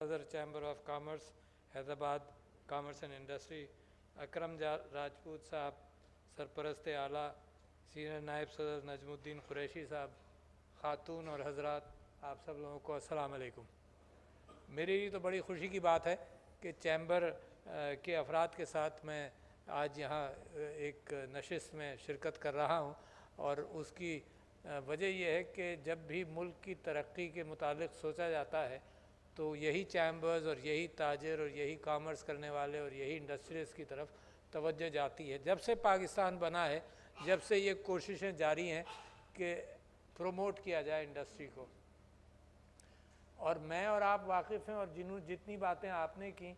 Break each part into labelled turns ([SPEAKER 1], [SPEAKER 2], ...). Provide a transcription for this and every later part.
[SPEAKER 1] صدر chamber of commerce Hyderabad commerce and industry, Akram Rajput صاحب سرپرست اعلیٰ، سینئر نائب صدر نجم الدین قریشی صاحب، خاتون اور حضرات، آپ سب لوگوں کو السلام علیکم۔ میرے لیے تو بڑی خوشی کی بات ہے کہ چیمبر کے افراد کے ساتھ میں آج یہاں ایک نشست میں شرکت کر رہا ہوں، اور اس کی وجہ یہ ہے کہ جب بھی ملک کی ترقی کے متعلق سوچا جاتا ہے تو یہی چیمبرز اور یہی تاجر اور یہی کامرس کرنے والے اور یہی انڈسٹریز کی طرف توجہ جاتی ہے۔ جب سے پاکستان بنا ہے، جب سے یہ کوششیں جاری ہیں کہ پروموٹ کیا جائے انڈسٹری کو، اور میں اور آپ واقف ہیں، اور جتنی باتیں آپ نے کی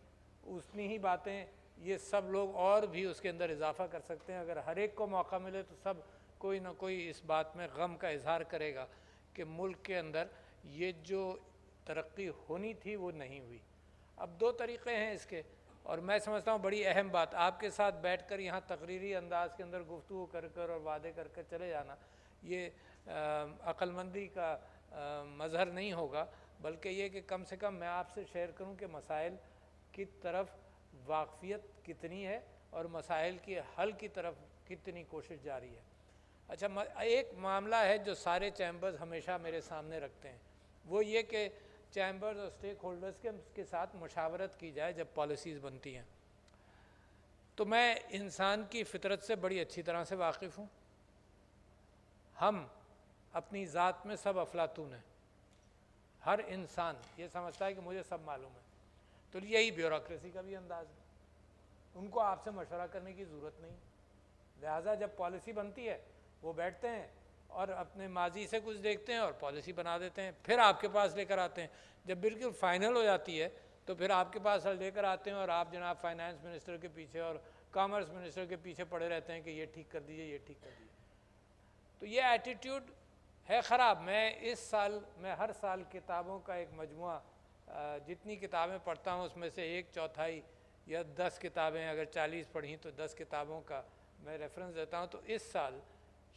[SPEAKER 1] اتنی ہی باتیں یہ سب لوگ اور بھی اس کے اندر اضافہ کر سکتے ہیں۔ اگر ہر ایک کو موقع ملے تو سب کوئی نہ کوئی اس بات میں غم کا اظہار کرے گا کہ ملک کے اندر یہ جو ترقی ہونی تھی وہ نہیں ہوئی۔ اب دو طریقے ہیں اس کے، اور میں سمجھتا ہوں بڑی اہم بات آپ کے ساتھ بیٹھ کر یہاں تقریری انداز کے اندر گفتگو کر کر اور وعدے کر کر چلے جانا یہ عقل مندی کا مظہر نہیں ہوگا، بلکہ یہ کہ کم سے کم میں آپ سے شیئر کروں کہ مسائل کی طرف واقفیت کتنی ہے اور مسائل کی حل کی طرف کتنی کوشش جاری ہے۔ اچھا، ایک معاملہ ہے جو سارے چیمبرز ہمیشہ میرے سامنے رکھتے ہیں، وہ یہ کہ چیمبرز اور سٹیک ہولڈرز کے ساتھ مشاورت کی جائے جب پالیسیز بنتی ہیں۔ تو میں انسان کی فطرت سے بڑی اچھی طرح سے واقف ہوں۔ ہم اپنی ذات میں سب افلاطون ہیں، ہر انسان یہ سمجھتا ہے کہ مجھے سب معلوم ہے، تو یہی بیوروکریسی کا بھی انداز ہے، ان کو آپ سے مشورہ کرنے کی ضرورت نہیں، لہٰذا جب پالیسی بنتی ہے وہ بیٹھتے ہیں اور اپنے ماضی سے کچھ دیکھتے ہیں اور پالیسی بنا دیتے ہیں، پھر آپ کے پاس لے کر آتے ہیں، جب بالکل فائنل ہو جاتی ہے تو پھر آپ کے پاس لے کر آتے ہیں اور آپ جناب فائنانس منسٹر کے پیچھے اور کامرس منسٹر کے پیچھے پڑے رہتے ہیں کہ یہ ٹھیک کر دیجئے، یہ ٹھیک کر دیجئے۔ تو یہ ایٹیٹیوڈ ہے خراب۔ میں ہر سال کتابوں کا ایک مجموعہ، جتنی کتابیں پڑھتا ہوں اس میں سے 1/4 یا 10 کتابیں، اگر 40 پڑھیں تو 10 کتابوں کا میں ریفرنس دیتا ہوں۔ تو اس سال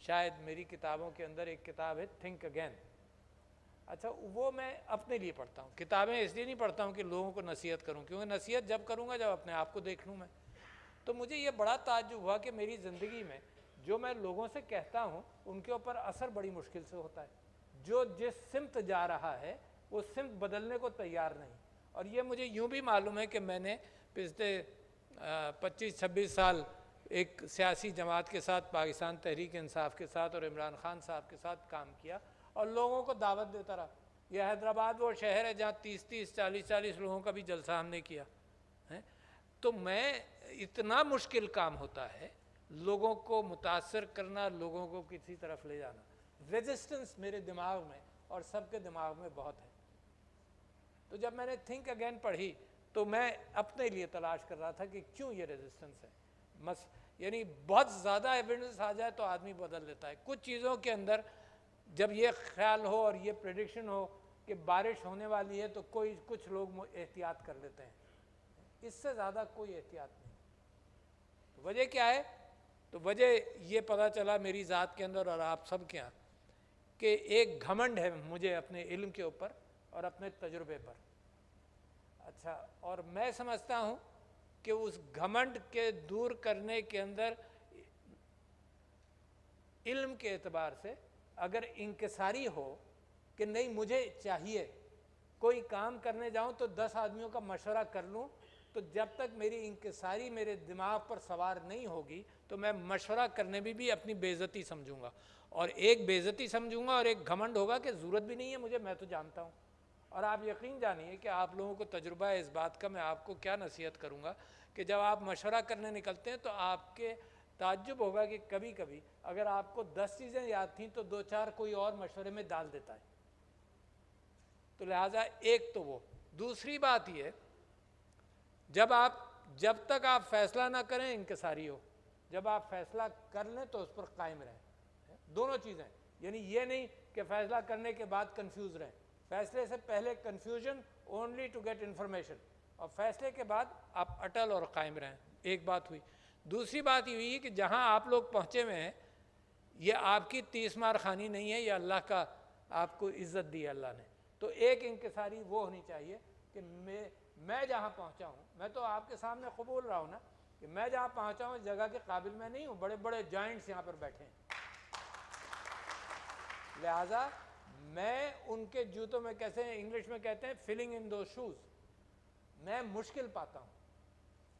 [SPEAKER 1] شاید میری کتابوں کے اندر ایک کتاب ہے تھنک اگین۔ اچھا، وہ میں اپنے لیے پڑھتا ہوں، کتابیں اس لیے نہیں پڑھتا ہوں کہ لوگوں کو نصیحت کروں، کیونکہ نصیحت جب کروں گا جب اپنے آپ کو دیکھ لوں میں۔ تو مجھے یہ بڑا تعجب ہوا کہ میری زندگی میں جو میں لوگوں سے کہتا ہوں ان کے اوپر اثر بڑی مشکل سے ہوتا ہے، جو جس سمت جا رہا ہے وہ سمت بدلنے کو تیار نہیں۔ اور یہ مجھے یوں بھی معلوم ہے کہ میں نے پچھلے 25-26 سال ایک سیاسی جماعت کے ساتھ، پاکستان تحریک انصاف کے ساتھ اور عمران خان صاحب کے ساتھ کام کیا اور لوگوں کو دعوت دیتا رہا۔ یہ حیدرآباد وہ شہر ہے جہاں 30-40 لوگوں کا بھی جلسہ ہم نے کیا ہے۔ تو میں اتنا مشکل کام ہوتا ہے لوگوں کو متاثر کرنا، لوگوں کو کسی طرف لے جانا۔ ریزسٹنس میرے دماغ میں اور سب کے دماغ میں بہت ہے۔ تو جب میں نے تھنک اگین پڑھی تو میں اپنے لیے تلاش کر رہا تھا کہ کیوں یہ ریزسٹنس ہے۔ یعنی بہت زیادہ ایویڈنس آ جائے تو آدمی بدل لیتا ہے۔ کچھ چیزوں کے اندر جب یہ خیال ہو اور یہ پریڈکشن ہو کہ بارش ہونے والی ہے تو کچھ لوگ احتیاط کر لیتے ہیں، اس سے زیادہ کوئی احتیاط نہیں۔ وجہ کیا ہے؟ تو وجہ یہ پتہ چلا میری ذات کے اندر اور آپ سب کے ہاں کہ ایک گھمنڈ ہے مجھے اپنے علم کے اوپر اور اپنے تجربے پر۔ اچھا، اور میں سمجھتا ہوں کہ اس گھمنڈ کے دور کرنے کے اندر علم کے اعتبار سے اگر انکساری ہو کہ نہیں مجھے چاہیے، کوئی کام کرنے جاؤں تو 10 آدمیوں کا مشورہ کر لوں، تو جب تک میری انکساری میرے دماغ پر سوار نہیں ہوگی تو میں مشورہ کرنے میں بھی اپنی بے عزتی سمجھوں گا، اور ایک بے عزتی سمجھوں گا اور ایک گھمنڈ ہوگا کہ ضرورت بھی نہیں ہے مجھے، میں تو جانتا ہوں۔ اور آپ یقین جانیے کہ آپ لوگوں کو تجربہ ہے اس بات کا، میں آپ کو کیا نصیحت کروں گا کہ جب آپ مشورہ کرنے نکلتے ہیں تو آپ کے تعجب ہوگا کہ کبھی کبھی اگر آپ کو 10 چیزیں یاد تھیں تو 2-4 کوئی اور مشورے میں ڈال دیتا ہے۔ تو لہٰذا ایک تو وہ، دوسری بات یہ، جب تک آپ فیصلہ نہ کریں انکساری ہو، جب آپ فیصلہ کر لیں تو اس پر قائم رہیں، دونوں چیزیں۔ یعنی یہ نہیں کہ فیصلہ کرنے کے بعد کنفیوز رہیں، فیصلے سے پہلے confusion only to get information, اور فیصلے کے بعد آپ اٹل اور قائم رہیں۔ ایک بات ہوئی۔ دوسری بات یہ ہوئی کہ جہاں آپ لوگ پہنچے ہوئے ہیں یہ آپ کی 30 مار خانی نہیں ہے، یہ اللہ کا آپ کو عزت دی اللہ نے۔ تو ایک انکساری وہ ہونی چاہیے کہ میں جہاں پہنچا ہوں، میں تو آپ کے سامنے قبول رہا ہوں نا کہ میں جہاں پہنچا ہوں اس جگہ کے قابل میں نہیں ہوں، بڑے بڑے جائنٹس یہاں پر بیٹھے ہیں، لہٰذا میں ان کے جوتوں میں، کیسے انگلش میں کہتے ہیں فیلنگ ان دو شوز، میں مشکل پاتا ہوں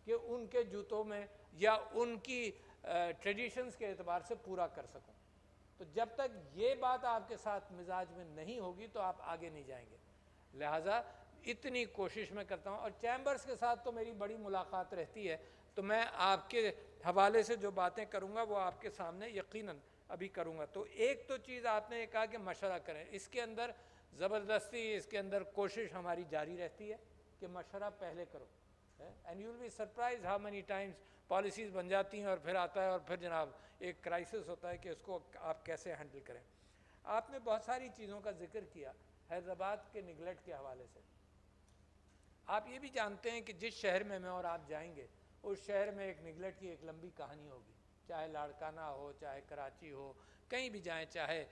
[SPEAKER 1] کہ ان کے جوتوں میں یا ان کی ٹریڈیشنز کے اعتبار سے پورا کر سکوں. تو جب تک یہ بات آپ کے ساتھ مزاج میں نہیں ہوگی تو آپ آگے نہیں جائیں گے. لہٰذا اتنی کوشش میں کرتا ہوں، اور چیمبرز کے ساتھ تو میری بڑی ملاقات رہتی ہے، تو میں آپ کے حوالے سے جو باتیں کروں گا وہ آپ کے سامنے یقیناً ابھی کروں گا. تو ایک تو چیز آپ نے یہ کہا کہ مشورہ کریں، اس کے اندر زبردستی، اس کے اندر کوشش ہماری جاری رہتی ہے کہ مشورہ پہلے کرو. And you will be surprise how many times policies بن جاتی ہیں اور پھر آتا ہے اور پھر جناب ایک کرائسس ہوتا ہے کہ اس کو آپ کیسے ہینڈل کریں. آپ نے بہت ساری چیزوں کا ذکر کیا حیدرآباد کے نگلیکٹ کے حوالے سے. آپ یہ بھی جانتے ہیں کہ جس شہر میں اور آپ جائیں گے اس شہر میں ایک نگلیکٹ کی ایک لمبی کہانی ہوگی، چاہے لاڑکانہ ہو، چاہے کراچی ہو، کہیں بھی جائیں، چاہے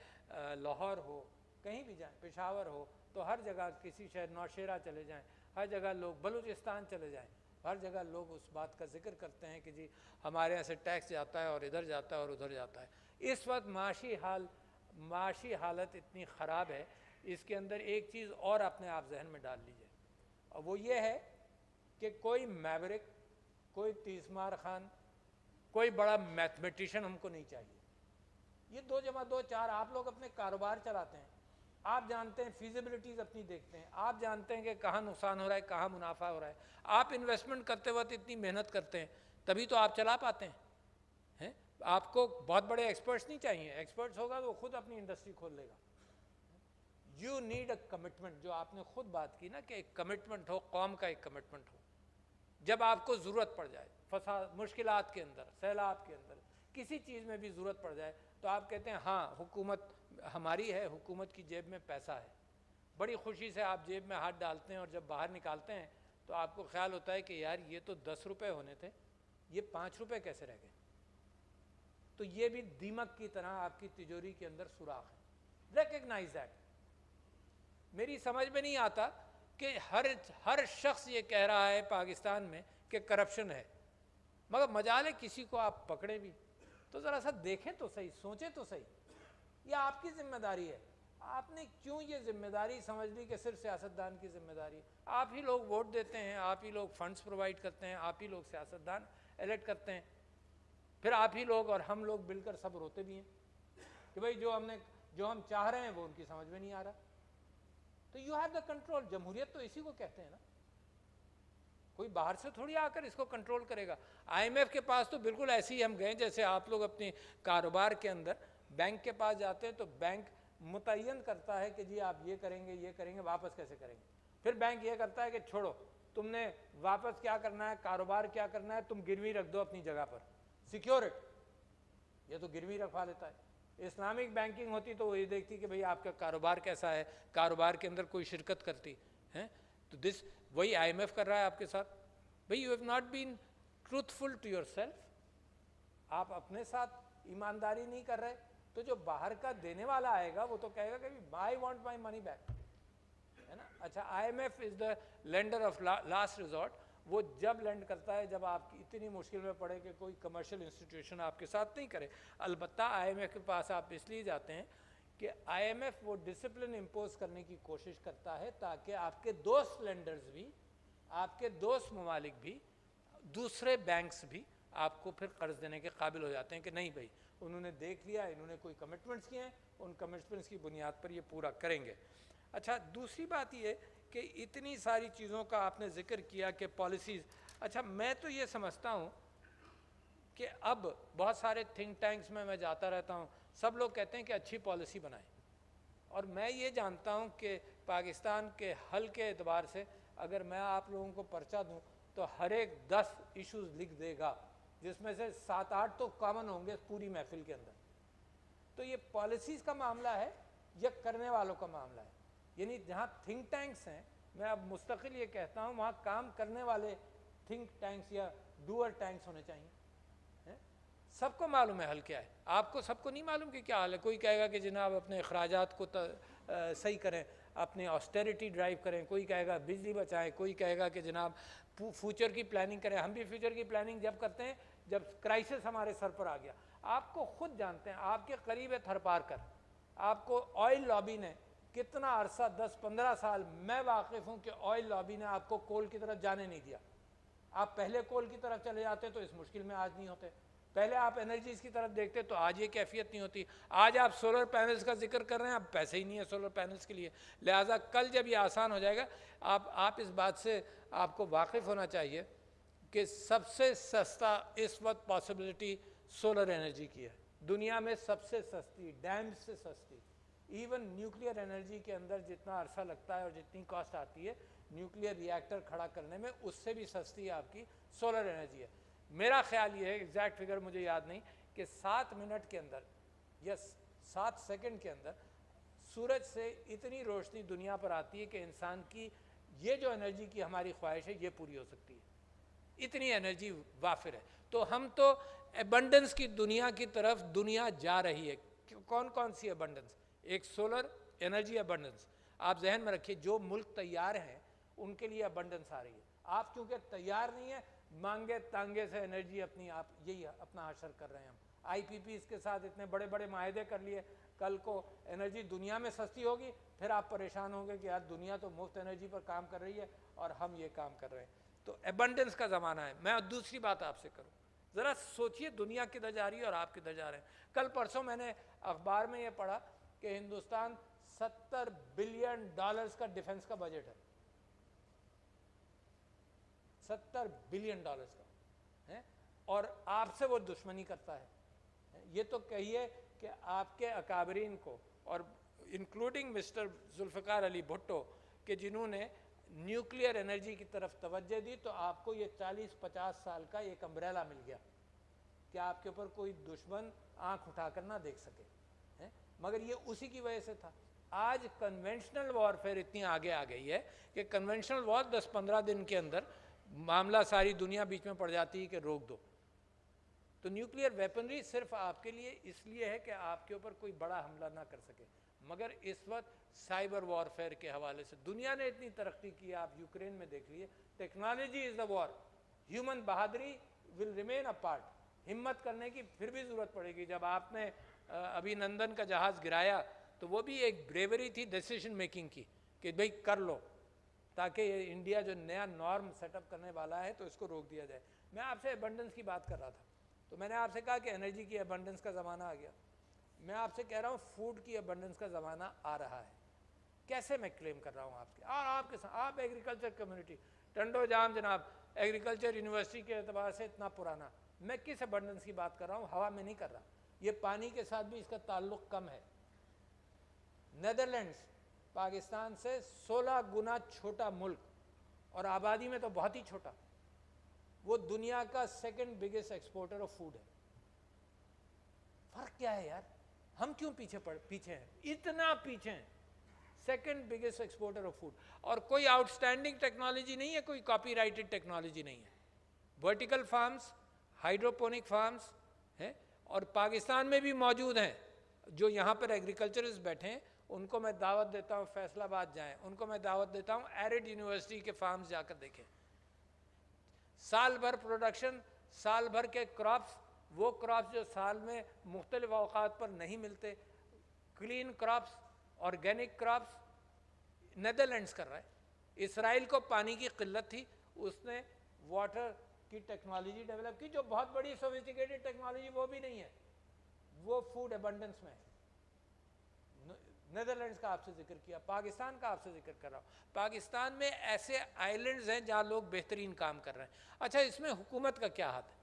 [SPEAKER 1] لاہور ہو، کہیں بھی جائیں، پشاور ہو، تو ہر جگہ کسی شہر، نوشیرہ چلے جائیں، ہر جگہ لوگ، بلوچستان چلے جائیں، ہر جگہ لوگ اس بات کا ذکر کرتے ہیں کہ جی ہمارے یہاں سے ٹیکس جاتا ہے اور ادھر جاتا ہے اور ادھر جاتا ہے. اس وقت معاشی حالت اتنی خراب ہے، اس کے اندر ایک چیز اور اپنے آپ ذہن میں ڈال لیجئے، اور وہ یہ ہے کہ کوئی میورک، کوئی تیسمار خان، کوئی بڑا میتھمیٹیشن ہم کو نہیں چاہیے. یہ 2 + 2 4، آپ لوگ اپنے کاروبار چلاتے ہیں، آپ جانتے ہیں فیزیبلٹیز اپنی دیکھتے ہیں، آپ جانتے ہیں کہ کہاں نقصان ہو رہا ہے، کہاں منافع ہو رہا ہے. آپ انویسٹمنٹ کرتے وقت اتنی محنت کرتے ہیں تبھی تو آپ چلا پاتے ہیں. آپ کو بہت بڑے ایکسپرٹس نہیں چاہیے، ایکسپرٹس ہوگا تو وہ خود اپنی انڈسٹری کھول لے گا. یو نیڈ اے کمٹمنٹ، جو آپ نے خود بات کی نا کہ ایک کمٹمنٹ ہو، قوم کا ایک کمٹمنٹ ہو. جب آپ کو ضرورت پڑ جائے، فساد، مشکلات کے اندر، سیلاب کے اندر، کسی چیز میں بھی ضرورت پڑ جائے تو آپ کہتے ہیں ہاں حکومت ہماری ہے، حکومت کی جیب میں پیسہ ہے. بڑی خوشی سے آپ جیب میں ہاتھ ڈالتے ہیں اور جب باہر نکالتے ہیں تو آپ کو خیال ہوتا ہے کہ یار یہ تو 10 روپے ہونے تھے، یہ 5 روپے کیسے رہ گئے. تو یہ بھی دیمک کی طرح آپ کی تجوری کے اندر سوراخ ہے. Recognise that. میری سمجھ میں نہیں آتا کہ ہر شخص یہ کہہ رہا ہے پاکستان میں کہ کرپشن ہے، مگر مجال ہے کسی کو آپ پکڑیں بھی تو ذرا سا دیکھیں تو صحیح، سوچیں تو صحیح. یہ آپ کی ذمہ داری ہے. آپ نے کیوں یہ ذمہ داری سمجھ لی کہ صرف سیاستدان کی ذمہ داری ہے؟ آپ ہی لوگ ووٹ دیتے ہیں، آپ ہی لوگ فنڈز پرووائڈ کرتے ہیں، آپ ہی لوگ سیاستدان الیکٹ کرتے ہیں، پھر آپ ہی لوگ اور ہم لوگ مل کر سب روتے بھی ہیں کہ بھئی جو ہم چاہ رہے ہیں وہ ان کی سمجھ میں نہیں آ رہا. تو یو ہیو دا کنٹرول. جمہوریت تو اسی کو کہتے ہیں نا، کوئی باہر سے تھوڑی آ کر اس کو کنٹرول کرے گا. آئی ایم ایف کے پاس تو بالکل ایسے ہی ہم گئے جیسے آپ لوگ اپنے کاروبار کے اندر بینک کے پاس جاتے ہیں تو بینک متعین کرتا ہے کہ جی آپ یہ کریں گے، واپس کیسے کریں گے. پھر بینک یہ کرتا ہے کہ چھوڑو، تم نے واپس کیا کرنا ہے، کاروبار کیا کرنا ہے، تم گروی رکھ دو اپنی جگہ پر، سیکیورٹ. یہ تو گروی رکھوا لیتا ہے. اسلامک بینکنگ ہوتی تو وہ یہ دیکھتی کہ بھئی آپ کا کاروبار کیسا ہے، کاروبار کے اندر کوئی شرکت کرتی ہے. تو وہی آئی ایم ایف کر رہا ہے آپ کے ساتھ. بھئی you have not been truthful to yourself. آپ اپنے ساتھ ایمانداری نہیں کر رہے تو جو باہر کا دینے والا آئے گا وہ تو کہے گا کہ I want my money back, ہے نا. اچھا، I M F is the lender of last resort. وہ جب لینڈ کرتا ہے جب آپ اتنی مشکل میں پڑے کہ کوئی کمرشل انسٹیٹیوشن آپ کے ساتھ نہیں کرے. البتہ آئی ایم ایف کے پاس آپ اس لیے جاتے ہیں کہ آئی ایم ایف وہ ڈسپلن امپوز کرنے کی کوشش کرتا ہے تاکہ آپ کے دوست لینڈرز بھی، آپ کے دوست ممالک بھی، دوسرے بینکس بھی آپ کو پھر قرض دینے کے قابل ہو جاتے ہیں کہ نہیں بھائی انہوں نے دیکھ لیا، انہوں نے کوئی کمٹمنٹس کیے ہیں، ان کمٹمنٹس کی بنیاد پر یہ پورا کریں گے. اچھا، دوسری بات یہ کہ اتنی ساری چیزوں کا آپ نے ذکر کیا کہ پالیسیز. اچھا، میں تو یہ سمجھتا ہوں کہ اب بہت سارے تھنک ٹینکس میں جاتا رہتا ہوں، سب لوگ کہتے ہیں کہ اچھی پالیسی بنائیں، اور میں یہ جانتا ہوں کہ پاکستان کے حل کے اعتبار سے اگر میں آپ لوگوں کو پرچہ دوں تو ہر ایک 10 ایشوز لکھ دے گا، جس میں سے 7-8 تو کامن ہوں گے پوری محفل کے اندر. تو یہ پالیسیز کا معاملہ ہے یا کرنے والوں کا معاملہ ہے؟ یعنی جہاں تھنک ٹینکس ہیں، میں اب مستقل یہ کہتا ہوں وہاں کام کرنے والے تھنک ٹینکس یا ڈوئر ٹینکس ہونے چاہیے. سب کو معلوم ہے حل کیا ہے، آپ کو سب کو نہیں معلوم کہ کیا حل ہے. کوئی کہے گا کہ جناب اپنے اخراجات کو صحیح کریں، اپنی آسٹیریٹی ڈرائیو کریں، کوئی کہے گا بجلی بچائیں، کوئی کہے گا کہ جناب فیوچر کی پلاننگ کریں. ہم بھی فیوچر کی پلاننگ جب کرتے ہیں جب کرائسس ہمارے سر پر آ گیا. آپ کو خود جانتے ہیں، آپ کے قریب ہے تھرپارکر، آپ کو آئل لابی نے کتنا عرصہ 10-15 سال میں واقف ہوں کہ آئل لابی نے آپ کو کول کی طرف جانے نہیں دیا. آپ پہلے کول کی طرف چلے جاتے تو اس مشکل میں آج نہیں ہوتے. پہلے آپ انرجیز کی طرف دیکھتے تو آج یہ کیفیت نہیں ہوتی. آج آپ سولر پینلز کا ذکر کر رہے ہیں، اب پیسے ہی نہیں ہے سولر پینلز کے لیے. لہٰذا کل جب یہ آسان ہو جائے گا، آپ اس بات سے آپ کو واقف ہونا چاہیے کہ سب سے سستا اس وقت پاسبلٹی سولر انرجی کی ہے. دنیا میں سب سے سستی، ڈیم سے سستی. ایون نیوکلیئر انرجی کے اندر جتنا عرصہ لگتا ہے اور جتنی کاسٹ آتی ہے نیوکلیئر ری ایکٹر کھڑا کرنے میں، اس سے بھی سستی آپ کی سولر انرجی ہے. میرا خیال یہ ہے، ایگزیکٹ فگر مجھے یاد نہیں، کہ 7 منٹ کے اندر یا 7 سیکنڈ کے اندر سورج سے اتنی روشنی دنیا پر آتی ہے کہ انسان کی یہ جو انرجی کی ہماری خواہش ہے یہ پوری ہو سکتی ہے. اتنی انرجی وافر ہے. تو ہم تو ایبنڈنس کی دنیا کی طرف دنیا جا رہی ہے. کون کون سی ایبنڈنس؟ ایک سولر انرجی ایبنڈنس. آپ ذہن میں رکھیے جو ملک تیار ہیں ان کے لیے ایبنڈنس آ رہی ہے. آپ کیونکہ تیار نہیں ہیں، مانگے تانگے سے انرجی اپنی آپ یہی اپنا حشر کر رہے ہیں. ہم آئی پی پیز کے ساتھ اتنے بڑے بڑے معاہدے کر لیے، کل کو انرجی دنیا میں سستی ہوگی، پھر آپ پریشان ہوں گے کہ یار دنیا تو مفت انرجی پر کام کر رہی ہے اور ہم یہ کام کر رہے ہیں. تو ایبنڈنس کا زمانہ ہے. میں دوسری بات آپ سے کروں، ذرا سوچئے دنیا کدھر جا رہی ہے اور آپ کدھر جا رہے ہیں. کل پرسوں میں نے اخبار میں یہ پڑھا کہ ہندوستان $70 بلین کا ڈیفنس کا بجٹ ہے. $70 بلین کا ہے، اور آپ سے وہ دشمنی کرتا ہے. یہ تو کہیے کہ آپ کے اکابرین کو، اور انکلوڈنگ مسٹر ذوالفقار علی بھٹو، کہ جنہوں نے نیوکلیئر انرجی کی طرف توجہ دی، تو آپ کو یہ 40-50 سال کا ایک امبریلا مل گیا کہ آپ کے اوپر کوئی دشمن آنکھ اٹھا کر نہ دیکھ سکے. مگر یہ اسی کی وجہ سے تھا. آج کنونشنل وارفیئر اتنی آگے آ گئی ہے کہ کنونشنل وار 10-15 دن کے اندر معاملہ ساری دنیا بیچ میں پڑ جاتی ہے کہ روک دو. تو نیوکلیئر ویپنری صرف آپ کے لیے اس لیے ہے کہ آپ کے اوپر کوئی بڑا حملہ نہ کر سکے. مگر اس وقت سائبر وارفیئر کے حوالے سے دنیا نے اتنی ترقی کی ہے. آپ یوکرین میں دیکھ لیے، technology is the war. Human بہادری ول ریمین اے پارٹ. ہمت کرنے کی پھر بھی ضرورت پڑے گی. جب آپ نے ابھی نندن کا جہاز گرایا تو وہ بھی ایک بریوری تھی ڈیسیژن میکنگ کی کہ بھئی کر لو، تاکہ یہ انڈیا جو نیا نارم سیٹ اپ کرنے والا ہے تو اس کو روک دیا جائے. میں آپ سے ایبنڈنس کی بات کر رہا تھا، تو میں نے آپ سے کہا کہ انرجی کی ایبنڈنس کا زمانہ آ گیا. میں آپ سے کہہ رہا ہوں فوڈ کی ایبنڈنس کا زمانہ آ رہا ہے. کیسے میں کلیم کر رہا ہوں آپ کے اور آپ کے ساتھ؟ آپ ایگریکلچر کمیونٹی، ٹنڈو جام جناب ایگریکلچر یونیورسٹی کے اعتبار سے اتنا پرانا. میں کس ایبنڈنس کی بات کر رہا ہوں؟ ہوا میں نہیں کر رہا. یہ پانی کے ساتھ بھی اس کا تعلق کم ہے. نیدرلینڈز پاکستان سے 16 گنا چھوٹا ملک اور آبادی میں تو بہت ہی چھوٹا، وہ دنیا کا 2nd biggest exporter of food ہے. فرق کیا ہے یار؟ ہم کیوں پیچھے ہیں؟ اتنا پیچھے ہیں. 2nd biggest exporter of food. اور کوئی آؤٹ اسٹینڈنگ ٹیکنالوجی نہیں ہے، کوئی کاپی رائٹڈ ٹیکنالوجی نہیں ہے. ورٹیکل فارمز، ہائیڈروپونک فارمز ہیں، اور پاکستان میں بھی موجود ہیں. جو یہاں پر ایگریکلچرز بیٹھے ہیں ان کو میں دعوت دیتا ہوں فیصل آباد جائیں، ان کو میں دعوت دیتا ہوں ایرڈ یونیورسٹی کے فارمز جا کر دیکھیں. سال بھر پروڈکشن، سال بھر کے کراپس، وہ کراپس جو سال میں مختلف اوقات پر نہیں ملتے، clean crops, organic crops, Netherlands کر رہا ہے. اسرائیل کو پانی کی قلت تھی، اس نے واٹر کی ٹیکنالوجی ڈیولپ کی جو بہت بڑی سوفسٹیکیٹڈ ٹیکنالوجی وہ بھی نہیں ہے، وہ فوڈ ایبنڈنس میں ہے. نیدرلینڈز کا آپ سے ذکر کیا، پاکستان کا آپ سے ذکر کر رہا ہوں. پاکستان میں ایسے آئیلینڈز ہیں جہاں لوگ بہترین کام کر رہے ہیں. اچھا، اس میں حکومت کا کیا ہاتھ ہے؟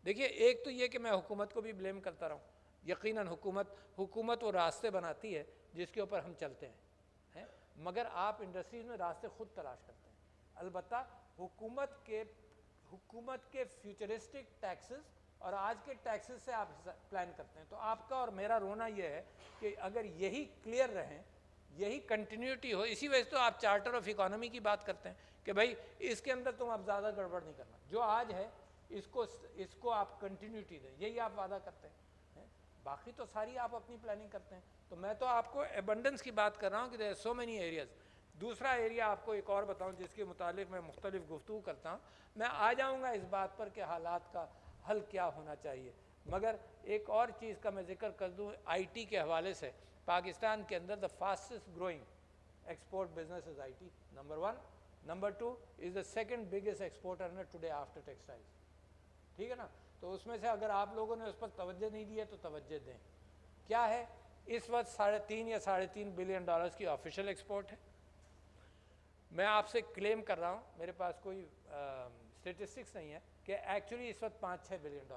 [SPEAKER 1] دیکھیے، ایک تو یہ کہ میں حکومت کو بھی بلیم کرتا رہا ہوں. یقیناً حکومت وہ راستے بناتی ہے جس کے اوپر ہم چلتے ہیں، مگر آپ انڈسٹریز میں راستے خود تلاش کرتے ہیں. البتہ حکومت کے فیوچرسٹک ٹیکسز اور آج کے ٹیکسز سے آپ پلان کرتے ہیں. تو آپ کا اور میرا رونا یہ ہے کہ اگر یہی کلیئر رہیں، یہی کنٹینیوٹی ہو. اسی وجہ سے تو آپ چارٹر آف اکانومی کی بات کرتے ہیں کہ بھائی اس کے اندر تم اب زیادہ گڑبڑ نہیں کرنا، جو آج ہے اس کو آپ کنٹینیوٹی دیں، یہی آپ وعدہ کرتے ہیں. باقی تو ساری آپ اپنی پلاننگ کرتے ہیں. تو میں تو آپ کو ایبنڈنس کی بات کر رہا ہوں کہ دیر سو مینی ایریاز. دوسرا ایریا آپ کو ایک اور بتاؤں جس کے متعلق میں مختلف گفتگو کرتا ہوں. میں آ جاؤں گا اس بات پر کہ حالات کا حل کیا ہونا چاہیے, مگر ایک اور چیز کا میں ذکر کر دوں آئی ٹی کے حوالے سے. پاکستان کے اندر the fastest growing export business is I T, number 1. Number 2 is the second biggest export earner today after textiles. ٹھیک ہے نا. تو اس میں سے اگر آپ لوگوں نے اس پر توجہ نہیں دی ہے تو توجہ دیں. کیا ہے اس وقت 3.5 یا $3.5 بلین کی آفیشیل ایکسپورٹ ہے. میں آپ سے کلیم کر رہا ہوں, میرے پاس کوئی اسٹیٹسٹکس نہیں ہے, کہ ایکچولی اس وقت $5-6 بلین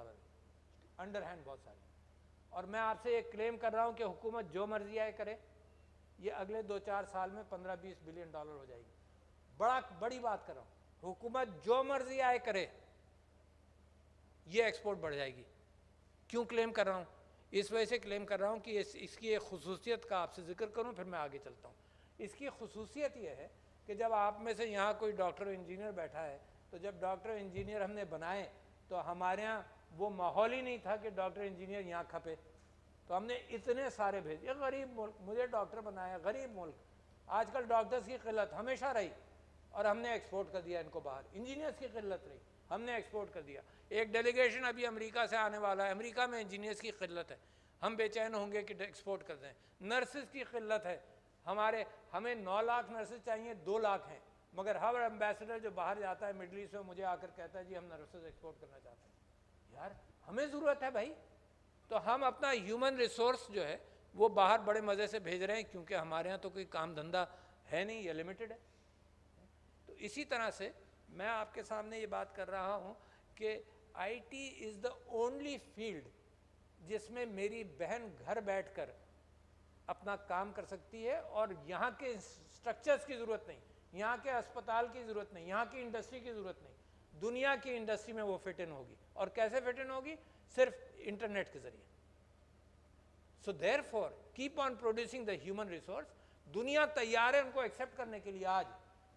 [SPEAKER 1] انڈر ہینڈ بہت ساری. اور میں آپ سے یہ کلیم کر رہا ہوں کہ حکومت جو مرضی آئے کرے, یہ اگلے 2-4 سال میں $15-20 بلین ہو جائے گی. بڑی بات کر رہا ہوں, حکومت جو مرضی آئے کرے یہ ایکسپورٹ بڑھ جائے گی. کیوں کلیم کر رہا ہوں؟ اس وجہ سے کلیم کر رہا ہوں کہ اس کی ایک خصوصیت کا آپ سے ذکر کروں, پھر میں آگے چلتا ہوں. اس کی خصوصیت یہ ہے کہ جب آپ میں سے یہاں کوئی ڈاکٹر انجینئر بیٹھا ہے, تو جب ڈاکٹر انجینئر ہم نے بنائے تو ہمارے ہاں وہ ماحول ہی نہیں تھا کہ ڈاکٹر انجینئر یہاں کھپے. تو ہم نے اتنے سارے بھیجے. غریب ملک, مجھے ڈاکٹر بنایا, غریب ملک. آج کل ڈاکٹرز کی قلت ہمیشہ رہی اور ہم نے ایکسپورٹ کر دیا ان کو باہر. انجینئرز کی قلت رہی, ہم نے ایکسپورٹ کر دیا. ایک ڈیلیگیشن ابھی امریکہ سے آنے والا ہے, امریکہ میں انجینئرز کی قلت ہے, ہم بے چین ہوں گے کہ ایکسپورٹ کر دیں. نرسز کی قلت ہے, ہمیں 9 لاکھ نرسز چاہیے, 2 لاکھ ہیں, مگر ہر ایمبیسڈر جو باہر جاتا ہے مڈل ایسٹ میں مجھے آ کر کہتا ہے جی ہم نرسز ایکسپورٹ کرنا چاہتے ہیں. یار ہمیں ضرورت ہے بھائی. تو ہم اپنا ہیومن ریسورس جو ہے وہ باہر بڑے مزے سے بھیج رہے ہیں, کیونکہ ہمارے ہاں تو کوئی کام دھندہ ہے نہیں, یہ لمیٹڈ ہے. تو اسی طرح سے میں آپ کے سامنے یہ بات کر رہا ہوں کہ I T is the only field جس میں میری بہن گھر بیٹھ کر اپنا کام کر سکتی ہے, اور یہاں کے اسٹرکچرز کی ضرورت نہیں, یہاں کے اسپتال کی ضرورت نہیں, یہاں کی انڈسٹری کی ضرورت نہیں. دنیا کی انڈسٹری میں وہ فٹ ان ہوگی. اور کیسے فٹ ان ہوگی؟ صرف انٹرنیٹ کے ذریعے. So therefore keep on producing the human resource. دنیا تیار ہے ان کو ایکسیپٹ کرنے کے لیے, آج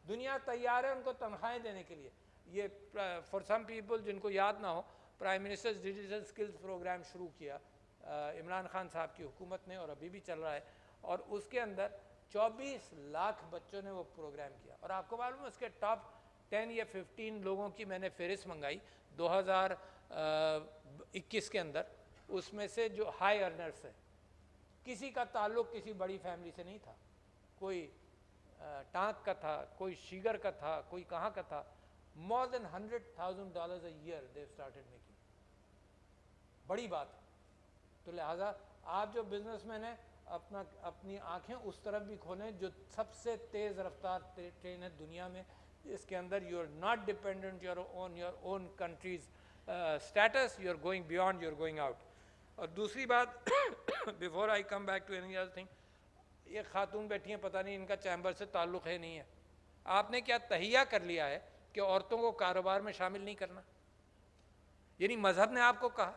[SPEAKER 1] دنیا تیار ہے ان کو تنخواہیں دینے کے لیے. یہ فار سم پیپل جن کو یاد نہ ہو, prime ministers digital skills programme شروع کیا عمران خان صاحب کی حکومت نے, اور ابھی بھی چل رہا ہے, اور اس کے اندر 24 لاکھ بچوں نے وہ پروگرام کیا. اور آپ کو معلوم ہے اس کے ٹاپ 10 یا 15 لوگوں کی میں نے فہرست منگائی 2021 کے اندر. اس میں سے جو ہائی ارنرس ہیں, کسی کا تعلق کسی بڑی فیملی سے نہیں تھا, کوئی ٹانک کا تھا, کوئی شیگر کا تھا, کوئی کہاں کا تھا. more than $100,000 a year they've started making. بڑی بات. تو لہٰذا آپ جو بزنس مین ہیں اپنی آنکھیں اس طرف بھی کھولیں جو سب سے تیز رفتار ٹرین ہے دنیا میں. اس کے اندر you are not dependent your own countries states, you are going beyond, you are going out. اور دوسری بات before I come back to any other thing, یہ خاتون بیٹھی ہیں, پتہ نہیں ان کا چیمبر سے تعلق ہے نہیں ہے. آپ نے کیا تہیہ کر لیا ہے کہ عورتوں کو کاروبار میں شامل نہیں کرنا؟ یعنی مذہب نے آپ کو کہا.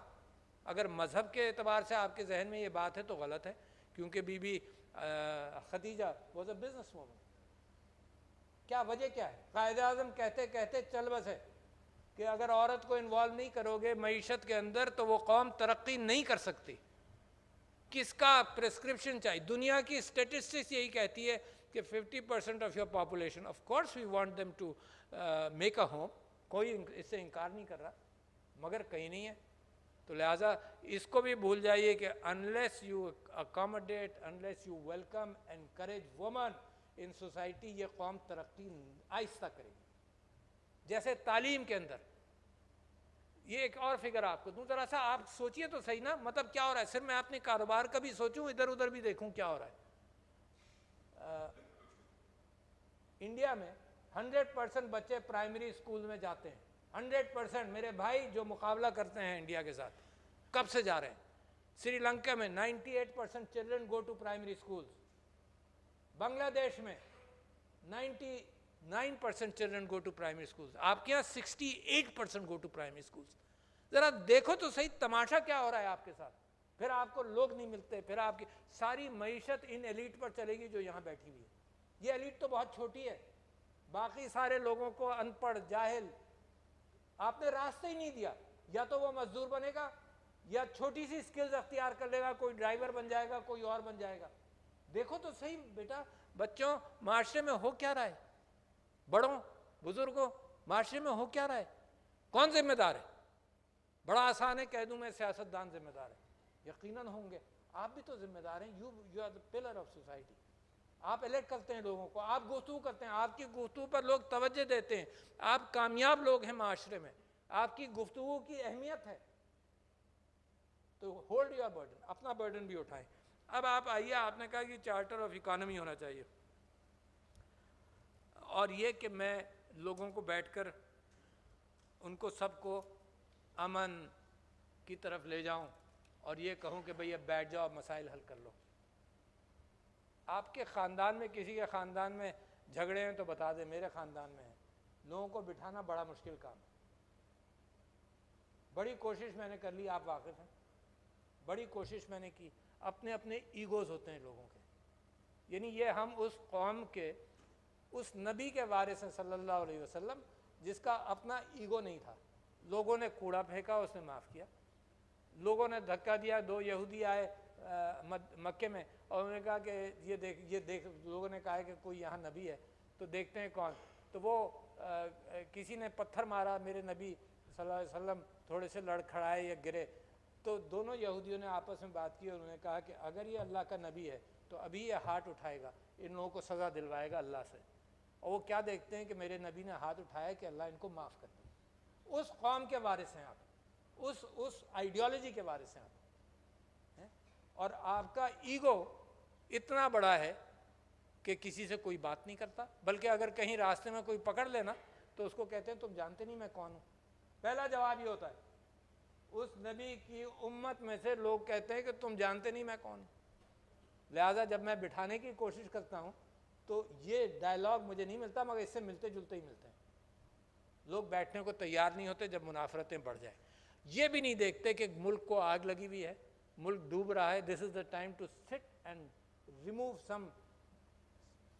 [SPEAKER 1] اگر مذہب کے اعتبار سے آپ کے ذہن میں یہ بات ہے تو غلط ہے, کیونکہ Bibi Khadija was a business woman. کیا وجہ کیا ہے؟ قائد اعظم کہتے کہتے چل بس ہے کہ اگر عورت کو انوالو نہیں کرو گے معیشت کے اندر تو وہ قوم ترقی نہیں کر سکتی. کس کا پرسکرپشن چاہیے؟ دنیا کی اسٹیٹسٹکس یہی کہتی ہے کہ 50% of your population, of course we want them to make a home, کوئی اس سے انکار نہیں کر رہا, مگر کہیں نہیں ہے. تو لہٰذا اس کو بھی بھول جائیے کہ unless you accommodate, unless you welcome, encourage women in society, یہ قوم ترقی آہستہ کرے گی. جیسے تعلیم کے اندر, یہ ایک اور فگر آپ کو دوں, ذرا سا آپ سوچئے تو صحیح نا, مطلب کیا ہو رہا ہے. صرف میں اپنے کاروبار کا بھی سوچوں, ادھر ادھر بھی دیکھوں کیا ہو رہا ہے. انڈیا میں 100% بچے پرائمری اسکول میں جاتے ہیں. 100% میرے بھائی جو مقابلہ کرتے ہیں انڈیا کے ساتھ, کب سے جا رہے ہیں. سری لنکا میں 98% children go to primary schools. Bangladesh میں 99% children go to primary schools. آپ کے یہاں 68% گو ٹو پرائمری اسکولز. ذرا دیکھو تو صحیح تماشا کیا ہو رہا ہے آپ کے ساتھ. پھر آپ کو لوگ نہیں ملتے, پھر آپ کی ساری معیشت ان ایلیٹ پر چلے گی جو یہاں بیٹھی ہوئی ہے. یہ ایلیٹ تو بہت چھوٹی ہے, باقی سارے لوگوں کو ان پڑھ, جاہل, آپ نے راستہ ہی نہیں دیا. یا تو وہ مزدور بنے گا یا چھوٹی سی سکلز اختیار کر لے گا, کوئی ڈرائیور بن جائے گا, کوئی اور بن جائے گا. دیکھو تو صحیح بیٹا, بچوں معاشرے میں ہو کیا رہا ہے, بڑوں بزرگوں معاشرے میں ہو کیا رہا ہے, کون ذمہ دار ہے؟ بڑا آسان ہے کہہ دوں میں سیاستدان ذمہ دار ہے, یقیناً ہوں گے. آپ بھی تو ذمہ دار ہیں, you are the pillar of society. آپ الیکٹ کرتے ہیں لوگوں کو, آپ گفتگو کرتے ہیں, آپ کی گفتگو پر لوگ توجہ دیتے ہیں, آپ کامیاب لوگ ہیں معاشرے میں, آپ کی گفتگو کی اہمیت ہے. تو ہولڈ یور برڈن, اپنا برڈن بھی اٹھائیں. اب آپ آئیے, آپ نے کہا کہ چارٹر آف اکانومی ہونا چاہیے, اور یہ کہ میں لوگوں کو بیٹھ کر ان کو سب کو امن کی طرف لے جاؤں اور یہ کہوں کہ بھئی اب بیٹھ جاؤ, مسائل حل کر لو. آپ کے خاندان میں کسی کے خاندان میں جھگڑے ہیں تو بتا دیں میرے خاندان میں ہیں. لوگوں کو بٹھانا بڑا مشکل کام ہے. بڑی کوشش میں نے کر لی, آپ واقف ہیں, بڑی کوشش میں نے کی. اپنے اپنے ایگوز ہوتے ہیں لوگوں کے, یعنی یہ ہم اس قوم کے اس نبی کے وارث ہیں صلی اللہ علیہ وسلم جس کا اپنا ایگو نہیں تھا. لوگوں نے کوڑا پھینکا, اس نے معاف کیا. لوگوں نے دھکا دیا, دو یہودی آئے مکے میں اور انہوں نے کہا کہ یہ دیکھ لوگوں نے کہا کہ کوئی یہاں نبی ہے تو دیکھتے ہیں کون. تو وہ کسی نے پتھر مارا, میرے نبی صلی اللہ علیہ وسلم تھوڑے سے لڑکھڑائے یا گرے. تو دونوں یہودیوں نے آپس میں بات کی اور انہوں نے کہا کہ اگر یہ اللہ کا نبی ہے تو ابھی یہ ہاتھ اٹھائے گا, ان لوگوں کو سزا دلوائے گا اللہ سے. اور وہ کیا دیکھتے ہیں کہ میرے نبی نے ہاتھ اٹھایا کہ اللہ ان کو معاف کر دے. اس قوم کے وارث ہیں آپ, اس آئیڈیالوجی کے وارث ہیں آپ, اور آپ کا ایگو اتنا بڑا ہے کہ کسی سے کوئی بات نہیں کرتا, بلکہ اگر کہیں راستے میں کوئی پکڑ لینا تو اس کو کہتے ہیں تم جانتے نہیں میں کون ہوں. پہلا جواب یہ ہوتا ہے, اس نبی کی امت میں سے لوگ کہتے ہیں کہ تم جانتے نہیں میں کون ہوں. لہٰذا جب میں بٹھانے کی کوشش کرتا ہوں تو یہ ڈائلاگ مجھے نہیں ملتا, مگر اس سے ملتے جلتے ہی ملتے ہیں. لوگ بیٹھنے کو تیار نہیں ہوتے جب منافرتیں بڑھ جائیں. یہ بھی نہیں دیکھتے کہ ملک کو آگ لگی ہوئی ہے, ملک ڈوب رہا ہے. This is the time to sit and remove some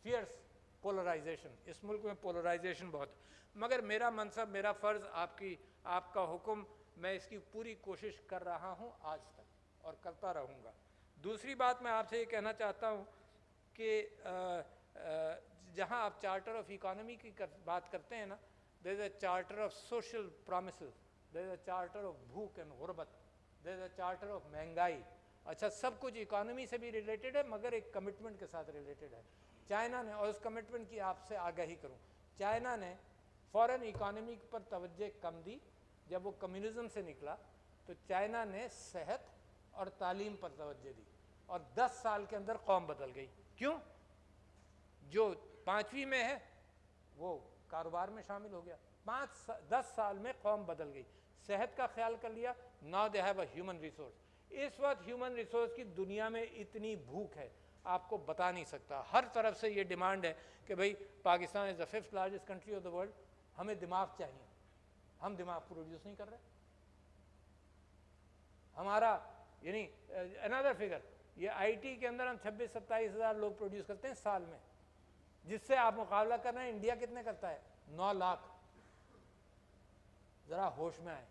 [SPEAKER 1] fierce polarisation. اس ملک میں پولرائزیشن بہت, مگر میرا منصب, میرا فرض, آپ کا حکم, میں اس کی پوری کوشش کر رہا ہوں آج تک اور کرتا رہوں گا. دوسری بات میں آپ سے یہ کہنا چاہتا ہوں کہ جہاں آپ چارٹر آف اکانومی کی بات کرتے ہیں نا, there is a charter of social promises, there is a charter of بھوک اینڈ غربت, there is a charter of مہنگائی. اچھا, سب کچھ اکانومی سے بھی ریلیٹڈ ہے مگر ایک کمٹمنٹ کے ساتھ ریلیٹڈ ہے. چائنا نے, اور اس کمٹمنٹ کی آپ سے آگاہی کروں, چائنا نے فورن اکانومی پر توجہ کم دی. جب وہ کمیونزم سے نکلا تو چائنا نے صحت اور تعلیم پر توجہ دی, اور 10 سال کے اندر قوم بدل گئی. کیوں؟ جو 5ویں میں ہے وہ کاروبار میں شامل ہو گیا. 10 سال میں قوم بدل گئی. صحت کا خیال کر لیا, now they have a human resource. اس وقت ہیومن ریسورس کی دنیا میں اتنی بھوک ہے آپ کو بتا نہیں سکتا. ہر طرف سے یہ ڈیمانڈ ہے کہ بھئی پاکستان از دا 5th largest country of the world, ہمیں دماغ چاہیے. ہم دماغ پروڈیوس نہیں کر رہے. ہمارا یعنی another figure, یہ آئی ٹی کے اندر ہم 26-27 ہزار لوگ پروڈیوس کرتے ہیں سال میں, جس سے آپ مقابلہ کر رہے ہیں انڈیا کتنے کرتا ہے؟ 9 لاکھ. ذرا ہوش میں آئے.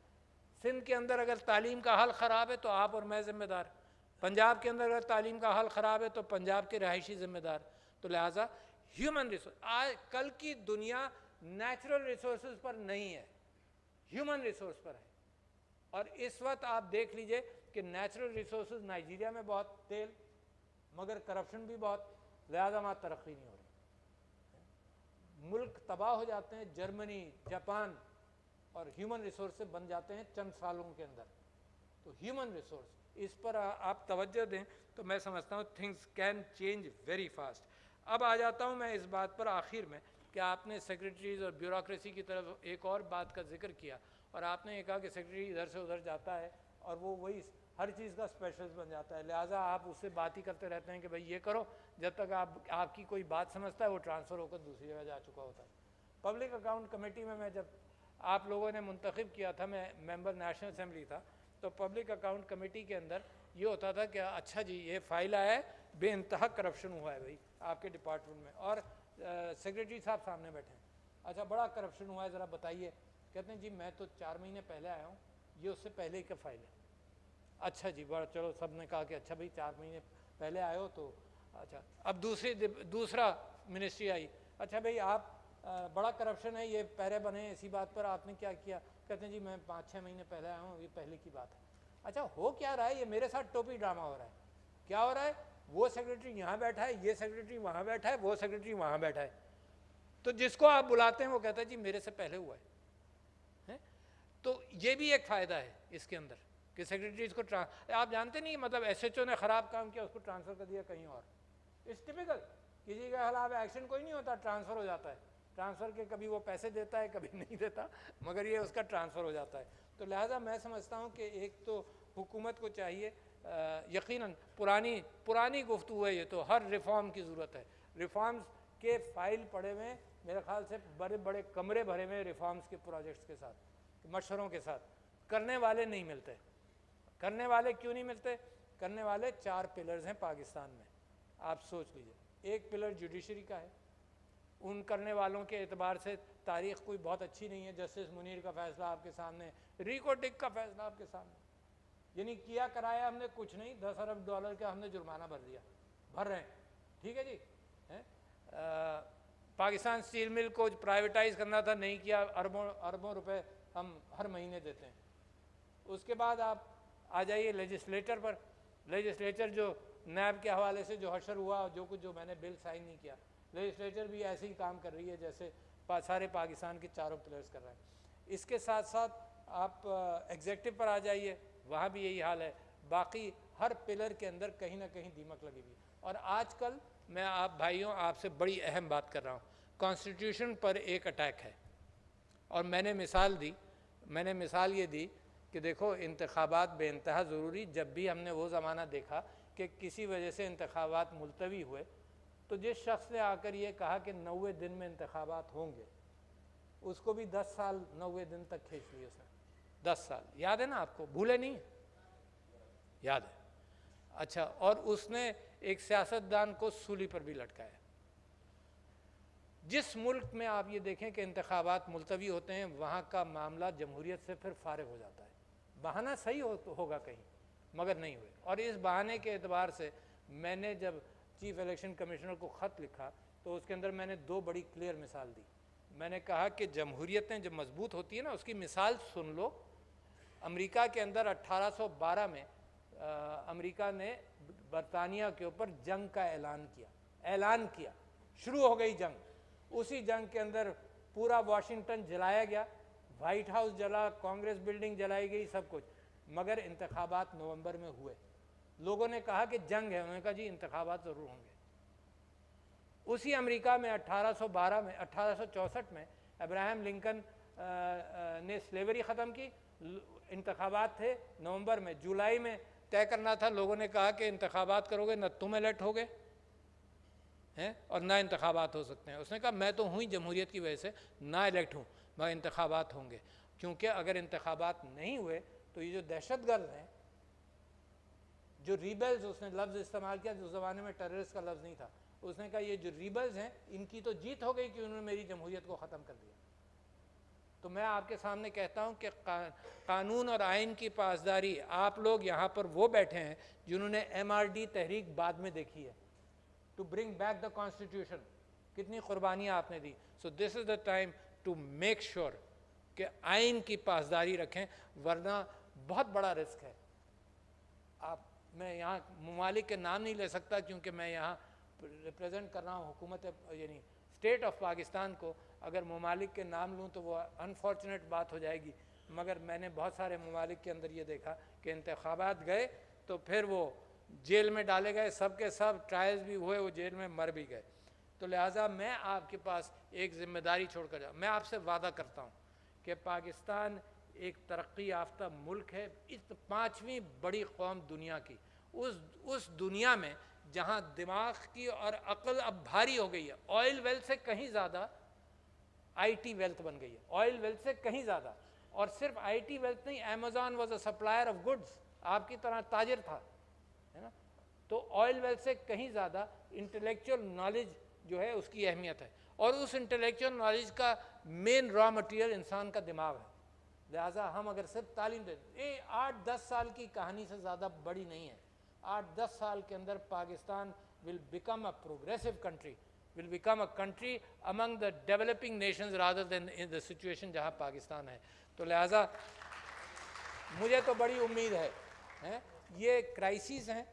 [SPEAKER 1] سندھ کے اندر اگر تعلیم کا حال خراب ہے تو آپ اور میں ذمہ دار. پنجاب کے اندر اگر تعلیم کا حال خراب ہے تو پنجاب کے رہائشی ذمہ دار. تو لہٰذا ہیومن ریسورس, آج کل کی دنیا نیچرل ریسورسز پر نہیں ہے, ہیومن ریسورس پر ہے. اور اس وقت آپ دیکھ لیجئے کہ نیچرل ریسورسز نائجیریا میں بہت تیل, مگر کرپشن بھی بہت, لہٰذا وہاں ترقی نہیں ہو رہی. ملک تباہ ہو جاتے ہیں, جرمنی, جاپان, اور ہیومن ریسورس سے بن جاتے ہیں چند سالوں کے اندر. تو ہیومن ریسورس, اس پر آپ توجہ دیں تو میں سمجھتا ہوں things can change very fast. اب آ جاتا ہوں میں اس بات پر آخر میں کہ آپ نے سیکرٹریز اور بیوروکریسی کی طرف ایک اور بات کا ذکر کیا, اور آپ نے یہ کہا کہ سیکرٹری ادھر سے ادھر جاتا ہے اور وہ وہی ہر چیز کا اسپیشلسٹ بن جاتا ہے. لہٰذا آپ اس سے بات ہی کرتے رہتے ہیں کہ بھئی یہ کرو, جب تک آپ کی کوئی بات سمجھتا ہے وہ ٹرانسفر ہو کر دوسری جگہ جا چکا ہوتا ہے. پبلک اکاؤنٹ کمیٹی میں جب آپ لوگوں نے منتخب کیا تھا, میں ممبر نیشنل اسمبلی تھا, تو پبلک اکاؤنٹ کمیٹی کے اندر یہ ہوتا تھا کہ اچھا جی یہ فائل آیا ہے, بے انتہا کرپشن ہوا ہے بھائی آپ کے ڈپارٹمنٹ میں, اور سیکرٹری صاحب سامنے بیٹھے ہیں, اچھا بڑا کرپشن ہوا ہے ذرا بتائیے. کہتے ہیں جی میں تو 4 مہینے پہلے آیا ہوں, یہ اس سے پہلے ہی کا فائل ہے. اچھا جی، بڑا چلو سب نے کہا کہ اچھا بھائی 4 مہینے پہلے آئے ہو تو اچھا. اب دوسرا منسٹری آئی. اچھا بھائی آپ بڑا کرپشن ہے، یہ پہرے بنے ہیں اسی بات پر، آپ نے کیا کیا؟ کہتے ہیں جی میں 5-6 مہینے پہلے آیا ہوں، یہ پہلے کی بات ہے. اچھا ہو کیا رہا ہے؟ یہ میرے ساتھ ٹوپی ڈرامہ ہو رہا ہے. کیا ہو رہا ہے؟ وہ سیکریٹری یہاں بیٹھا ہے، یہ سیکریٹری وہاں بیٹھا ہے، وہ سیکریٹری وہاں بیٹھا ہے. تو جس کو آپ بلاتے ہیں وہ کہتا ہے جی میرے سے پہلے ہوا ہے. تو یہ بھی ایک فائدہ ہے اس کے اندر کہ سیکریٹریز کو آپ جانتے نہیں، مطلب ایس ایچ او نے خراب کام کیا، اس کو ٹرانسفر کر دیا کہیں اور. اٹس ٹپیکل، کسی کے خلاف ایکشن کوئی نہیں ہوتا، ٹرانسفر ہو جاتا ہے. ٹرانسفر کے کبھی وہ پیسے دیتا ہے کبھی نہیں دیتا، مگر یہ اس کا ٹرانسفر ہو جاتا ہے. تو لہٰذا میں سمجھتا ہوں کہ ایک تو حکومت کو چاہیے، یقیناً پرانی گفتگو ہے یہ، تو ہر ریفارم کی ضرورت ہے. ریفارمز کے فائل پڑے ہوئے میرے خیال سے، بڑے بڑے کمرے بھرے ہوئے ریفارمز کے پروجیکٹس کے ساتھ، مشوروں کے ساتھ. کرنے والے نہیں ملتے. کرنے والے کیوں نہیں ملتے؟ کرنے والے 4 پلرز ہیں پاکستان میں، آپ سوچ لیجئے. ایک پلر جوڈیشری کا ہے، ان کرنے والوں کے اعتبار سے تاریخ کوئی بہت اچھی نہیں ہے. جسٹس منیر کا فیصلہ آپ کے سامنے، ریکو ڈک کا فیصلہ آپ کے سامنے. یعنی کیا کرایا ہم نے کچھ نہیں، $10 ارب کا ہم نے جرمانہ بھر دیا، بھر رہے ہیں. ٹھیک ہے جی. پاکستان اسٹیل مل کو پرائیویٹائز کرنا تھا، نہیں کیا، اربوں روپے ہم ہر مہینے دیتے ہیں. اس کے بعد آپ آ جائیے لیجسلیٹر پر. لیجسلیچر جو نیب کے حوالے سے جو حشر ہوا، جو میں نے بل سائن نہیں کیا، لیجسلیچر بھی ایسے ہی کام کر رہی ہے جیسے سارے پاکستان کے چاروں پلرز کر رہے ہیں. اس کے ساتھ ساتھ آپ ایگزیکٹو پر آ جائیے، وہاں بھی یہی حال ہے. باقی ہر پلر کے اندر کہیں نہ کہیں دیمک لگی ہوئی. اور آج کل میں آپ بھائیوں آپ سے بڑی اہم بات کر رہا ہوں، کانسٹیٹیوشن پر ایک اٹیک ہے. اور میں نے مثال یہ دی کہ دیکھو انتخابات بے انتہا ضروری. جب بھی ہم نے وہ زمانہ دیکھا کہ کسی وجہ سے انتخابات ملتوی ہوئے، تو جس شخص نے آ کر یہ کہا کہ 90 دن میں انتخابات ہوں گے، اس کو بھی 10 سال 90 دن تک کھینچ لیے اس نے. 10 سال یاد ہے نا آپ کو؟ بھولے نہیں؟ یاد ہے. اچھا، اور اس نے ایک سیاستدان کو سولی پر بھی لٹکایا. جس ملک میں آپ یہ دیکھیں کہ انتخابات ملتوی ہوتے ہیں، وہاں کا معاملہ جمہوریت سے پھر فارغ ہو جاتا ہے. بہانہ صحیح ہوگا کہیں، مگر نہیں ہوئے. اور اس بہانے کے اعتبار سے میں نے جب چیف الیکشن کمشنر کو خط لکھا تو اس کے اندر میں نے 2 بڑی کلیئر مثال دی. میں نے کہا کہ جمہوریتیں جب مضبوط ہوتی ہیں نا، اس کی مثال سن لو. امریکہ کے اندر 1812 میں امریکہ نے برطانیہ کے اوپر جنگ کا اعلان کیا. شروع ہو گئی جنگ. اسی جنگ کے اندر پورا واشنگٹن جلایا گیا، وائٹ ہاؤس جلا، کانگریس بلڈنگ جلائی گئی، سب کچھ. مگر انتخابات نومبر میں ہوئے. لوگوں نے کہا کہ جنگ ہے، انہوں نے کہا جی انتخابات ضرور ہوں گے. اسی امریکہ میں 1864 میں ابراہم لنکن نے سلیوری ختم کی. انتخابات تھے نومبر میں. جولائی میں طے کرنا تھا. لوگوں نے کہا کہ انتخابات کرو گے نہ تم الیکٹ ہوگے اور نہ انتخابات ہو سکتے ہیں. اس نے کہا میں تو ہوں ہی جمہوریت کی وجہ سے نہ الیکٹ ہوں، مگر انتخابات ہوں گے. کیونکہ اگر انتخابات نہیں ہوئے تو یہ جو دہشت گرد ہیں، جو ریبلز، اس نے لفظ استعمال کیا جو زمانے میں ٹیررسٹ کا لفظ نہیں تھا، اس نے کہا یہ جو ریبلز ہیں ان کی تو جیت ہو گئی کہ انہوں نے میری جمہوریت کو ختم کر دیا. تو میں آپ کے سامنے کہتا ہوں کہ قانون اور آئین کی پاسداری، آپ لوگ یہاں پر وہ بیٹھے ہیں جنہوں نے MRD تحریک بعد میں دیکھی ہے، to bring back the constitution. کتنی قربانیاں آپ نے دی. So this is the time to make sure کہ آئین کی پاسداری رکھیں، ورنہ بہت بڑا رسک ہے. میں یہاں ممالک کے نام نہیں لے سکتا کیونکہ میں یہاں ریپریزنٹ کر رہا ہوں حکومت، یعنی اسٹیٹ آف پاکستان کو. اگر ممالک کے نام لوں تو وہ انفارچونیٹ بات ہو جائے گی، مگر میں نے بہت سارے ممالک کے اندر یہ دیکھا کہ انتخابات گئے تو پھر وہ جیل میں ڈالے گئے، سب کے سب ٹرائلز بھی ہوئے، وہ جیل میں مر بھی گئے. تو لہٰذا میں آپ کے پاس ایک ذمہ داری چھوڑ کر جاؤں. میں آپ سے وعدہ کرتا ہوں کہ پاکستان ایک ترقی یافتہ ملک ہے، اس 5ویں بڑی قوم دنیا کی. اس دنیا میں جہاں دماغ کی اور عقل اب بھاری ہو گئی ہے. آئل ویلتھ سے کہیں زیادہ IT ویلتھ بن گئی ہے، آئل ویلتھ سے کہیں زیادہ. اور صرف IT ویلتھ نہیں، Amazon was a supplier of goods, آپ کی طرح تاجر تھا، ہے نا. تو آئل ویلتھ سے کہیں زیادہ انٹلیکچوئل نالج جو ہے اس کی اہمیت ہے. اور اس انٹلیکچوئل نالج کا مین را مٹیریل انسان کا دماغ ہے. لہٰذا ہم اگر صرف تعلیم دیں، 8-10 سال کی کہانی سے زیادہ بڑی نہیں ہے. 8-10 سال کے اندر Pakistan will become a progressive country, will become a country among the developing nations rather than in the situation جہاں پاکستان ہے. تو لہٰذا مجھے تو بڑی امید ہے. یہ کرائسیز ہیں،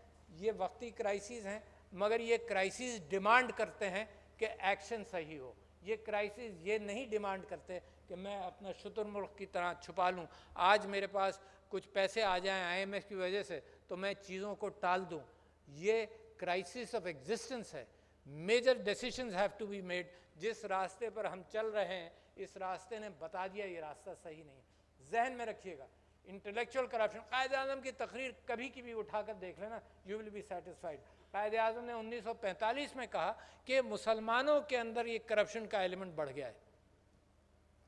[SPEAKER 1] یہ وقتی کرائسیز ہیں، مگر یہ کرائسیز ڈیمانڈ کرتے ہیں کہ ایکشن صحیح ہو. یہ کرائسیز یہ نہیں ڈیمانڈ کرتے کہ میں اپنا شتر مرغ کی طرح چھپا لوں. آج میرے پاس کچھ پیسے آ جائیں IMF کی وجہ سے تو میں چیزوں کو ٹال دوں. یہ کرائسس آف ایگزسٹنس ہے. Major decisions have to be made. جس راستے پر ہم چل رہے ہیں اس راستے نے بتا دیا یہ راستہ صحیح نہیں. ذہن میں رکھیے گا انٹلیکچوئل کرپشن. قائد اعظم کی تقریر کبھی کی بھی اٹھا کر دیکھ لینا, you will be satisfied. Quaid Azam نے 1945 میں کہا کہ مسلمانوں کے اندر یہ کرپشن کا ایلیمنٹ بڑھ گیا ہے.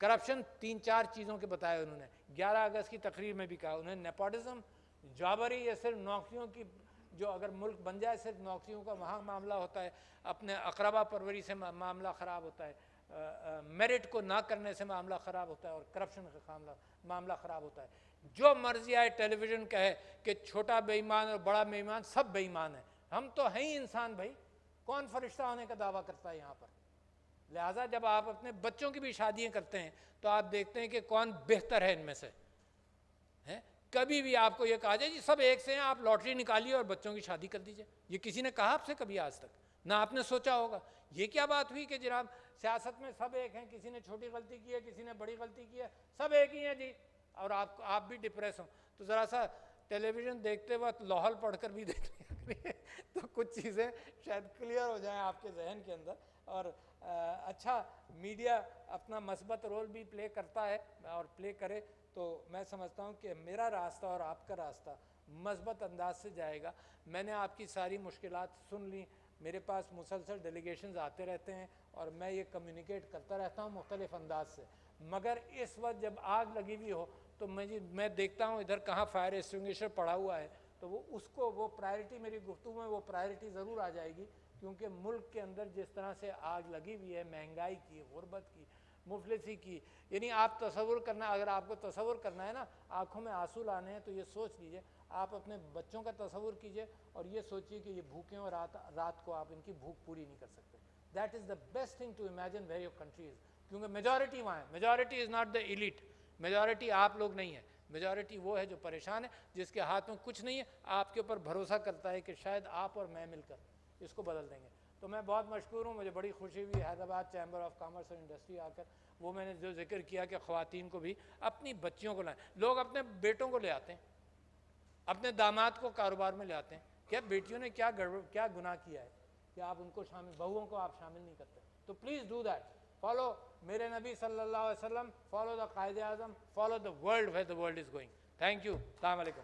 [SPEAKER 1] کرپشن 3-4 چیزوں کے بتائے انہوں نے. 11 اگست کی تقریر میں بھی کہا انہوں نے نیپوٹزم, جابری, یہ صرف نوکریوں کی, جو اگر ملک بن جائے صرف نوکریوں کا وہاں معاملہ ہوتا ہے, اپنے اقربا پروری سے معاملہ خراب ہوتا ہے, میرٹ کو نہ کرنے سے معاملہ خراب ہوتا ہے, اور کرپشن کا معاملہ خراب ہوتا ہے. جو مرضی آئے ٹیلی ویژن کہے کہ چھوٹا بے ایمان اور بڑا بے ایمان, سب بے ایمان ہیں. ہم تو ہیں ہی انسان بھائی, کون فرشتہ ہونے کا دعویٰ کرتا ہے یہاں پر. لہٰذا جب آپ اپنے بچوں کی بھی شادیاں کرتے ہیں تو آپ دیکھتے ہیں کہ کون بہتر ہے ان میں سے. کبھی بھی آپ کو یہ کہا جائے جی سب ایک سے ہیں, آپ لاٹری نکالیے اور بچوں کی شادی کر دیجئے, یہ کسی نے کہا آپ سے کبھی آج تک؟ نہ آپ نے سوچا ہوگا. یہ کیا بات ہوئی کہ جناب سیاست میں سب ایک ہیں, کسی نے چھوٹی غلطی کی ہے, کسی نے بڑی غلطی کی ہے, سب ایک ہی ہیں جی, اور آپ بھی ڈپریس ہوں. تو ذرا سا ٹیلی ویژن دیکھتے وقت لاہور پڑھ کر بھی دیکھ لیا تو کچھ چیزیں شاید کلیئر ہو جائیں آپ کے ذہن کے اندر. اور اچھا, میڈیا اپنا مثبت رول بھی پلے کرتا ہے اور پلے کرے, تو میں سمجھتا ہوں کہ میرا راستہ اور آپ کا راستہ مثبت انداز سے جائے گا. میں نے آپ کی ساری مشکلات سن لی, میرے پاس مسلسل ڈیلیگیشنز آتے رہتے ہیں اور میں یہ کمیونیکیٹ کرتا رہتا ہوں مختلف انداز سے. مگر اس وقت جب آگ لگی ہوئی ہو تو میں دیکھتا ہوں ادھر کہاں فائر ایکسٹنگوشر پڑا ہوا ہے, تو وہ پرائرٹی میری گفتگو میں وہ پرائرٹی ضرور آ جائے گی, کیونکہ ملک کے اندر جس طرح سے آگ لگی ہوئی ہے, مہنگائی کی, غربت کی, مفلسی کی, یعنی آپ تصور کرنا, اگر آپ کو تصور کرنا ہے نا آنکھوں میں آنسو لانے ہیں تو یہ سوچ لیجئے, آپ اپنے بچوں کا تصور کیجئے اور یہ سوچئے کہ یہ بھوکیں اور رات کو آپ ان کی بھوک پوری نہیں کر سکتے. That is the best thing to imagine where your country is, کیونکہ میجورٹی وہاں ہے. Majority is not the elite, majority آپ لوگ نہیں ہیں. میجورٹی وہ ہے جو پریشان ہے, جس کے ہاتھ میں کچھ نہیں ہے, آپ کے اوپر بھروسہ کرتا ہے کہ شاید آپ اور میں مل کر اس کو بدل دیں گے. تو میں بہت مشکور ہوں, مجھے بڑی خوشی ہوئی حیدرآباد چیمبر آف کامرس اور انڈسٹری آ کر. وہ میں نے جو ذکر کیا کہ خواتین کو بھی اپنی بچیوں کو لائیں. لوگ اپنے بیٹوں کو لے آتے ہیں, اپنے داماد کو کاروبار میں لے آتے ہیں. کیا بیٹیوں نے کیا گناہ کیا ہے کہ آپ ان کو شامل, بہوؤں کو آپ شامل نہیں کرتے؟ تو پلیز ڈو دیٹ. فالو میرے نبی صلی اللہ علیہ وسلم, follow the Quaid Azam, follow the world where the world is going. Thank you. السلام علیکم.